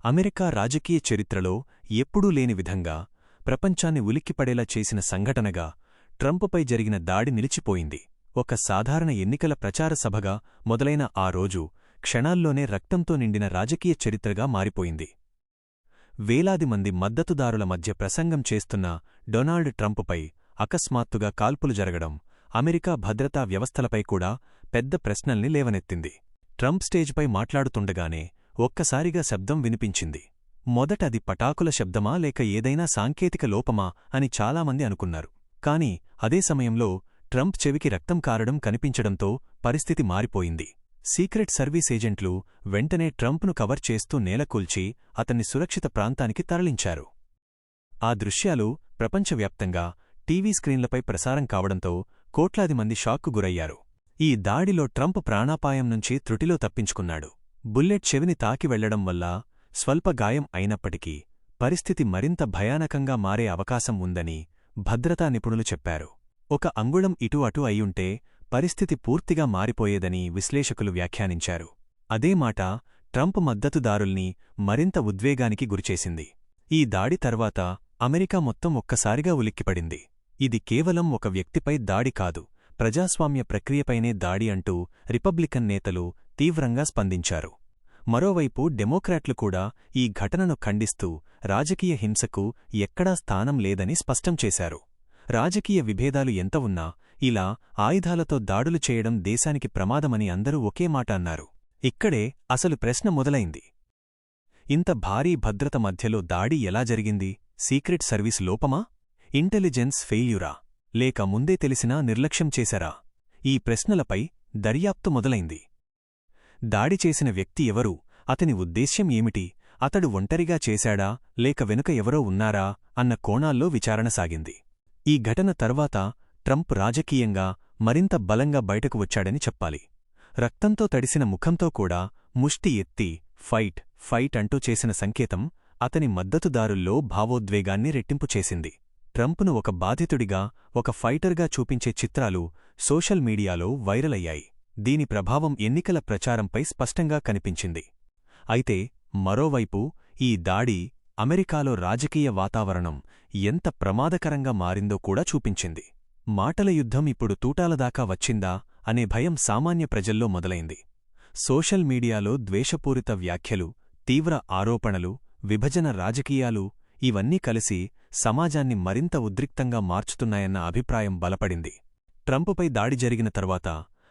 America రాజకీయ చరిత్రలో ఎప్పుడూ లేని విధంగా ప్రపంచాన్ని ఉలిక్కిపడేలా చేసిన సంఘటనగా ట్రంప్పై జరిగిన దాడి నిలిచిపోయింది. ఒక సాధారణ ఎన్నికల ప్రచార సభగా మొదలైన ఆ రోజు క్షణాల్లోనే రక్తంతో నిండిన రాజకీయ చరిత్రగా మారిపోయింది. వేలాది మంది మద్దతుదారుల మధ్య ప్రసంగం చేస్తున్న డొనాల్డ్ ట్రంప్పై అకస్మాత్తుగా కాల్పులు జరగడం అమెరికా భద్రతా వ్యవస్థలపై కూడా పెద్ద ప్రశ్నల్ని లేవనెత్తింది. ట్రంప్ స్టేజ్పై మాట్లాడుతుండగానే ఒక్కసారిగా శబ్దం వినిపించింది. మొదట అది పటాకుల శబ్దమా లేక ఏదైనా సాంకేతిక లోపమా అని చాలామంది అనుకున్నారు. కాని అదే సమయంలో ట్రంప్ చెవికి రక్తం కారడం కనిపించడంతో పరిస్థితి మారిపోయింది. సీక్రెట్ సర్వీస్ ఏజెంట్లు వెంటనే ట్రంప్ను కవర్ చేస్తూ నేలకూల్చి అతన్ని సురక్షిత ప్రాంతానికి తరలించారు. ఆ దృశ్యాలు ప్రపంచవ్యాప్తంగా టీవీ స్క్రీన్లపై ప్రసారం కావడంతో కోట్లాది మంది షాక్కు గురయ్యారు. ఈ దాడిలో ట్రంప్ ప్రాణాపాయం నుంచి త్రుటిలో తప్పించుకున్నాడు. బుల్లెట్ చెవిని తాకి వెళ్లడం వల్ల స్వల్ప గాయం అయినప్పటికీ పరిస్థితి మరింత భయానకంగా మారే అవకాశం ఉందని భద్రతా నిపుణులు చెప్పారు. ఒక అంగుళం ఇటు అటు అయ్యుంటే పరిస్థితి పూర్తిగా మారిపోయేదని విశ్లేషకులు వ్యాఖ్యానించారు. అదే మాట ట్రంప్ మద్దతుదారుల్ని మరింత ఉద్వేగానికి గురిచేసింది. ఈ దాడి తర్వాత అమెరికా మొత్తం ఒక్కసారిగా ఉలిక్కిపడింది. ఇది కేవలం ఒక వ్యక్తిపై దాడి కాదు, ప్రజాస్వామ్య ప్రక్రియపైనే దాడి అంటూ రిపబ్లికన్ నేతలు తీవ్రంగా స్పందించారు. మరోవైపు డెమోక్రాట్లు కూడా ఈ ఘటనను ఖండిస్తూ రాజకీయ హింసకు ఎక్కడా స్థానం లేదని స్పష్టం చేశారు. రాజకీయ విభేదాలు ఎంత ఉన్నా ఇలా ఆయుధాలతో దాడులు చేయడం దేశానికి ప్రమాదమని అందరూ ఒకే మాట అన్నారు. ఇక్కడే అసలు ప్రశ్న మొదలైంది. ఇంత భారీ భద్రత మధ్యలో దాడి ఎలా జరిగింది? సీక్రెట్ సర్వీస్ లోపమా? ఇంటెలిజెన్స్ ఫెయిల్యూరా? లేక ముందే తెలిసినా నిర్లక్ష్యం చేశారా? ఈ ప్రశ్నలపై దర్యాప్తు మొదలైంది. దాడి చేసిన వ్యక్తి ఎవరు? అతని ఉద్దేశ్యం ఏమిటి? అతడు ఒంటరిగా చేశాడా లేక వెనుక ఎవరో ఉన్నారా అన్న కోణాల్లో విచారణ సాగింది. ఈ ఘటన తర్వాత ట్రంప్ రాజకీయంగా మరింత బలంగా బయటకు వచ్చాడని చెప్పాలి. రక్తంతో తడిసిన ముఖంతో కూడా ముష్టి ఎత్తి ఫైట్ ఫైట్ అంటూ చేసిన సంకేతం అతని మద్దతుదారుల్లో భావోద్వేగాన్ని రెట్టింపు చేసింది. ట్రంప్ను ఒక బాధితుడిగా, ఒక ఫైటర్గా చూపించే చిత్రాలు సోషల్ మీడియాలో వైరల్ అయ్యాయి. దీని ప్రభావం ఎన్నికల ప్రచారంపై స్పష్టంగా కనిపించింది. అయితే మరోవైపు ఈ దాడి అమెరికాలో రాజకీయ వాతావరణం ఎంత ప్రమాదకరంగా మారిందో కూడా చూపించింది. మాటల యుద్ధం ఇప్పుడు తూటాలదాకా వచ్చిందా అనే భయం సామాన్య ప్రజల్లో మొదలైంది. సోషల్ మీడియాలో ద్వేషపూరిత వ్యాఖ్యలు, తీవ్ర ఆరోపణలు, విభజన రాజకీయాలు ఇవన్నీ కలిసి సమాజాన్ని మరింత ఉద్రిక్తంగా మార్చుతున్నాయన్న అభిప్రాయం బలపడింది. ట్రంప్పై దాడి జరిగిన తర్వాత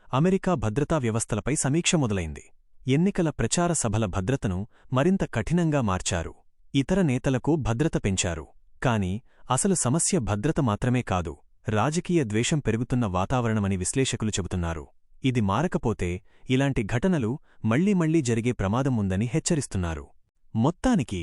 అమెరికా భద్రతా వ్యవస్థలపై సమీక్ష మొదలైంది. ఎన్నికల ప్రచార సభల భద్రతను మరింత కఠినంగా మార్చారు. ఇతర నేతలకు భద్రత పెంచారు. కాని అసలు సమస్య భద్రత మాత్రమే కాదు, రాజకీయ ద్వేషం పెరుగుతున్న వాతావరణమని విశ్లేషకులు చెబుతున్నారు. ఇది మారకపోతే ఇలాంటి ఘటనలు మళ్లీ మళ్లీ జరిగే ప్రమాదం ఉందని హెచ్చరిస్తున్నారు. మొత్తానికి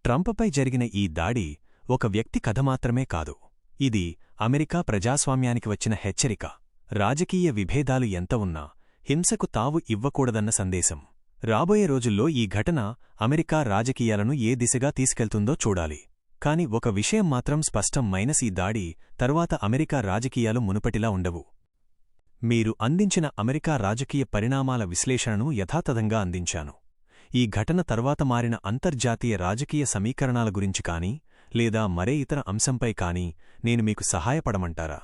ట్రంప్పై జరిగిన ఈ దాడి ఒక వ్యక్తి కథ మాత్రమే కాదు, ఇది అమెరికా ప్రజాస్వామ్యానికి వచ్చిన హెచ్చరిక. రాజకీయ విభేదాలు ఎంత ఉన్నా హింసకు తావు ఇవ్వకూడదన్న సందేశం. రాబోయే రోజుల్లో ఈ ఘటన అమెరికా రాజకీయాలను ఏ దిశగా తీసుకెళ్తుందో చూడాలి. కాని ఒక విషయం మాత్రం స్పష్టం, ఈ దాడి తరువాత అమెరికా రాజకీయాలు మునుపటిలా ఉండవు. మీరు అందించిన అమెరికా రాజకీయ పరిణామాల విశ్లేషణను యథాతథంగా అందించాను. ఈ ఘటన తర్వాత మారిన అంతర్జాతీయ రాజకీయ సమీకరణాల గురించి కానీ లేదా మరే ఇతర అంశంపై కానీ నేను మీకు సహాయపడమంటారా?